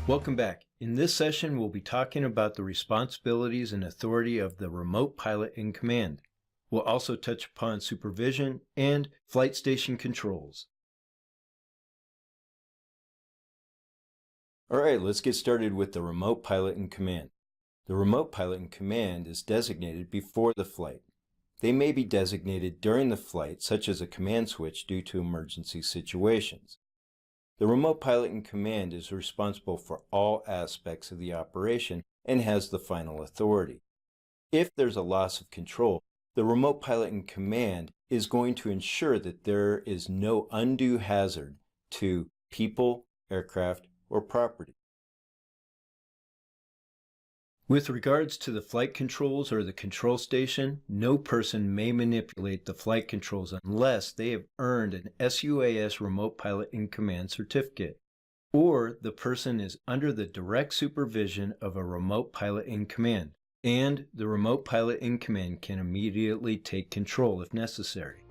Welcome back. In this session, we'll be talking about the responsibilities and authority of the remote pilot in command. We'll also touch upon supervision and flight station controls. All right, let's get started with the remote pilot in command. The remote pilot in command is designated before the flight. They may be designated during the flight, such as a command switch due to emergency situations. The remote pilot in command is responsible for all aspects of the operation and has the final authority. If there's a loss of control, the remote pilot in command is going to ensure that there is no undue hazard to people, aircraft, or property. With regards to the flight controls or the control station, no person may manipulate the flight controls unless they have earned an SUAS Remote Pilot in Command certificate, or the person is under the direct supervision of a remote pilot in command, and the remote pilot in command can immediately take control if necessary.